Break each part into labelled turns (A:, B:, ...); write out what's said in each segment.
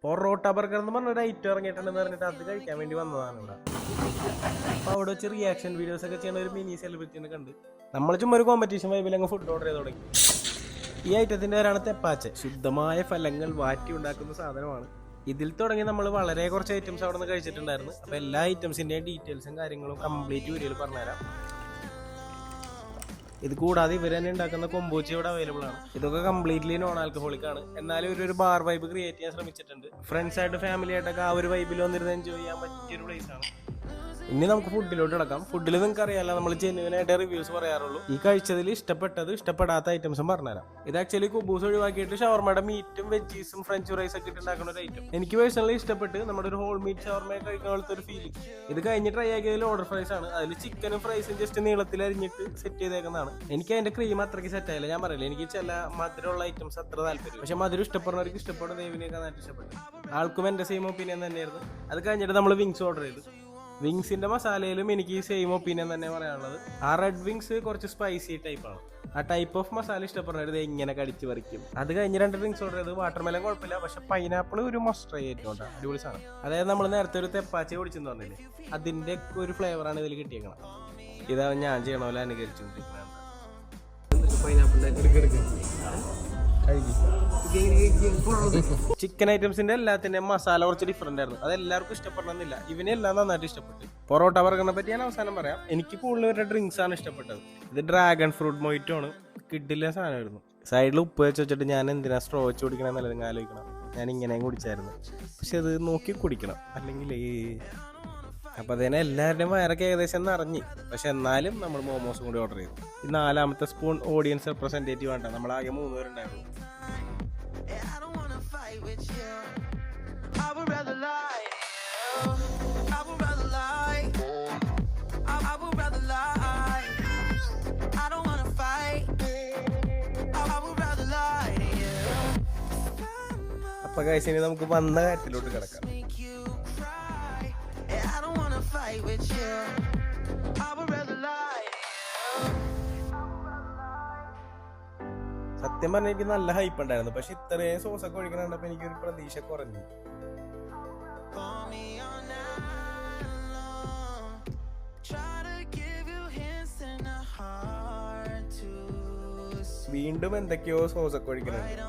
A: Parotta burger എന്ന് പറഞ്ഞൊരു item ഇറങ്ങിയിട്ടുണ്ടെന്ന് പറഞ്ഞിട്ട് അത് കഴിക്കാൻ വേണ്ടി വന്നതാണ് ഇവിടെ. അപ്പോൾ അവിടെ വെച്ച് റിയാക്ഷൻ വീഡിയോസ് ഒക്കെ ചെയ്യുന്ന ഒരു മിനി സെലിബ്രിറ്റിനെ കണ്ട് നമ്മൾ ചുമ്മാ ഒരു കോമ്പറ്റീഷൻ വൈബിൽ അങ്ങ് ഫുഡ് ഓർഡർ ചെയ്ത് തുടങ്ങി. ഈ ഐറ്റത്തിൻ്റെ പേരാണ് തെപ്പാച്ച. ശുദ്ധമായ ഫലങ്ങൾ വാറ്റി ഉണ്ടാക്കുന്ന സാധനമാണ്. ഇതിൽ തുടങ്ങി നമ്മൾ വളരെ കുറച്ച് ഐറ്റംസ് അവിടെ നിന്ന് കഴിച്ചിട്ടുണ്ടായിരുന്നു. അപ്പോൾ എല്ലാ ഐറ്റംസിൻ്റെയും ഡീറ്റെയിൽസും കാര്യങ്ങളും കംപ്ലീറ്റ് വീഡിയോയിൽ പറഞ്ഞുതരാം. ഇത് കൂടാതെ ഇവർ തന്നെ ഉണ്ടാക്കുന്ന കൊമ്പൂച്ചി ഇവിടെ അവൈലബിൾ ആണ്. ഇതൊക്കെ കംപ്ലീറ്റ്ലി നോൺ ആൽക്കഹോളിക് ആണ്. എന്നാലും ഒരു ബാർ വൈബ് ക്രിയേറ്റ് ചെയ്യാൻ ശ്രമിച്ചിട്ടുണ്ട്. ഫ്രണ്ട്സ് ആയിട്ട് ഫാമിലി ആയിട്ടൊക്കെ ആ ഒരു വൈബിൽ വന്നിരുന്ന് എൻജോയ് ചെയ്യാൻ പറ്റിയൊരു പ്ലേസ് ആണ്. ഇനി നമുക്ക് ഫുഡിലോട്ട് കിടക്കാം. ഫുഡിൽ നിങ്ങൾക്ക് അറിയാമല്ലോ, നമ്മൾ ജെന്യുവനായിട്ട് റിവ്യൂസ് പറയാറുള്ളൂ. ഈ കഴിച്ചതിൽ ഇഷ്ടപ്പെട്ടത് ഇഷ്ടപ്പെടാത്ത ഐറ്റംസും പറഞ്ഞുതരാം. ഇത് ആക്ച്വലി കുബൂസ് ഒഴിവാക്കിയിട്ട് ഷവർമയുടെ മീറ്റും വെജീസും ഫ്രഞ്ച് ഫ്രൈസ് ഒക്കെ ഇട്ടുണ്ടാക്കുന്ന ഒരു ഐറ്റം. എനിക്ക് പേഴ്സണലി ഇഷ്ടപ്പെട്ട് നമ്മുടെ ഒരു ഹോൾ മീറ്റ് ഷവർമയെ കഴിക്കുന്ന പോലത്തെ ഒരു ഫീലിംഗ്. ഇത് കഴിഞ്ഞ് ട്രൈ ആക്കിയതിൽ ഓർഡർ ഫ്രൈസ് ആണ്. അതിൽ ചിക്കനും ഫ്രൈസും ജസ്റ്റ് നീളത്തിൽ അരിഞ്ഞിട്ട് സെറ്റ് ചെയ്തേക്കുന്നതാണ്. എനിക്ക് അതിന്റെ ക്രീം അത്രയ്ക്ക് സെറ്റ് ആയില്ല. ഞാൻ പറയില്ല, എനിക്ക് ചില മധുരമുള്ള ഐറ്റംസ് അത്ര താല്പര്യം. പക്ഷെ മധുരം ഇഷ്ടപ്പെടുന്നവർക്ക് ഇഷ്ടപ്പെടുന്ന ദൈവനെയൊക്കെ നന്നായിട്ട് ഇഷ്ടപ്പെട്ടു. ആൾക്കും എൻ്റെ സെയിം ഒപ്പീനിയൻ തന്നെയായിരുന്നു. അത് കഴിഞ്ഞിട്ട് നമ്മൾ വിങ്സ് ഓർഡർ ചെയ്തു. വിങ്സിന്റെ മസാലയിലും എനിക്ക് സെയിം ഒപ്പീനിയൻ തന്നെ പറയാനുള്ളത്. ആ റെഡ് വിങ്സ് കുറച്ച് സ്പൈസി ടൈപ്പാണ്. ആ ടൈപ്പ് ഓഫ് മസാല ഇഷ്ടപ്പെടുന്നത് ഇങ്ങനെ കടിച്ച് പറിക്കും. അത് കഴിഞ്ഞ് 2 ഡ്രിങ്ക്സ് ഓർഡർ ചെയ്ത്. വാട്ടർമെലൻ കുഴപ്പമില്ല, പക്ഷെ പൈനാപ്പിൾ ഒരു മസ്റ്റ് ട്രൈ ആയിട്ടുണ്ട്. അടിപൊളി സാധനം. അതായത് നമ്മൾ നേരത്തെ ഒരു തെപ്പാച്ചി കുടിച്ചെന്ന് പറഞ്ഞില്ലേ, അതിന്റെ ഒരു ഫ്ലേവറാണ് ഇതിൽ കിട്ടിയേക്കണം. ഇതാണ് ഞാൻ ചെയ്യണ പോലെ അനുകരിച്ചുകൊണ്ടിരിക്കുന്നത്. ചിക്കൻ ഐറ്റംസിന്റെ എല്ലാത്തിന്റെ മസാല കുറച്ച് ഡിഫറെന്റ് ആയിരുന്നു. അത് എല്ലാവർക്കും ഇഷ്ടപ്പെടണമെന്നില്ല. ഇവനെല്ലാം നന്നായിട്ട് ഇഷ്ടപ്പെട്ടു. പൊറോട്ട ബർഗറിനെ പറ്റി ഞാൻ അവസാനം പറയാം. എനിക്ക് കൂടുതൽ ഇവരുടെ ഡ്രിങ്ക്സ് ആണ് ഇഷ്ടപ്പെട്ടത്. ഇത് ഡ്രാഗൺ ഫ്രൂട്ട് മൊയ്റ്റോ ആണ്. കിഡിലെ സാധനമായിരുന്നു. സൈഡിൽ ഉപ്പ് വെച്ചിട്ട് ഞാൻ എന്തിനാ സ്ട്രോ വെച്ച് കുടിക്കണമെന്നല്ല നിങ്ങൾ ആലോചിക്കണം. ഞാൻ ഇങ്ങനെയും കുടിച്ചായിരുന്നു. പക്ഷെ അത് നോക്കി കുടിക്കണം, അല്ലെങ്കിൽ അപ്പൊ അതിനെ എല്ലാവരുടെയും വയറൊക്കെ ഏകദേശം നിറഞ്ഞ്. പക്ഷെ എന്നാലും നമ്മൾ മോമോസും കൂടി ഓർഡർ ചെയ്തു. ഈ 4ാമത്തെ സ്പൂൺ ഓഡിയൻസ് റെപ്രസെന്റേറ്റീവ് ആണ്. നമ്മളാകെ 3 പേരുണ്ടായിരുന്നു. അപ്പൊ ഗൈസ്, ഇനി നമുക്ക് വന്ന കാര്യത്തിലോട്ട് കിടക്കാം. സത്യം പറഞ്ഞാൽ എനിക്ക് നല്ല ഹൈപ്പ് ഉണ്ടായിരുന്നു. പക്ഷെ ഇത്രയും സോസൊക്കെ ഒഴിക്കണ കണ്ടപ്പോ എനിക്കൊരു പ്രതീക്ഷ കുറഞ്ഞു. വീണ്ടും എന്തൊക്കെയോ സോസൊക്കെ ഒഴിക്കണുണ്ട്.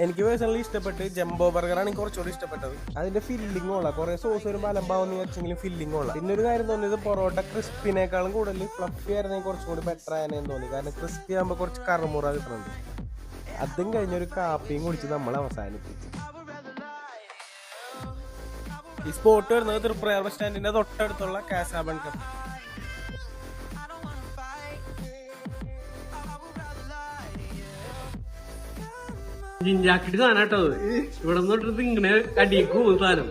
A: എനിക്ക് പേഴ്സണലി ഇഷ്ടപ്പെട്ട് ജംബോ ബർഗറാണ് എനിക്ക് കുറച്ചുകൂടി ഇഷ്ടപ്പെട്ടത്. അതിന്റെ ഫില്ലിംഗ് ഉള്ള കുറെ സോസ് വരുമ്പോൾ അലമ്പാവെന്ന് വിചാരിച്ചെങ്കിലും ഫില്ലിംഗ് ഉള്ള. പിന്നെ ഒരു കാര്യം തോന്നിയത് പൊറോട്ട ക്രിസ്പിനേക്കാളും കൂടുതൽ ഫ്ലഫി ആയിരുന്നെങ്കിൽ കുറച്ചും കൂടി ബെറ്റർ ആയെന്ന് തോന്നി. കാരണം ക്രിസ്പി ആകുമ്പോൾ കുറച്ച് കറുമുറ കിട്ടുന്നുണ്ട്. അതും കഴിഞ്ഞൊരു കാപ്പിയും കുടിച്ച് നമ്മൾ അവസാനിപ്പിച്ചു. ഈ സ്പോട്ട് വരുന്നത് തൃപ്രയാർ ബസ് സ്റ്റാൻഡിന്റെ തൊട്ടടുത്തുള്ള കാസാബൺ കഫേ.
B: ജിഞ്ചാക്കിട്ട് സാധനം കേട്ടോ. ഇവിടെ നിന്നിട്ട് ഇങ്ങനെ അടിയേക്ക് പോകും സാധനം.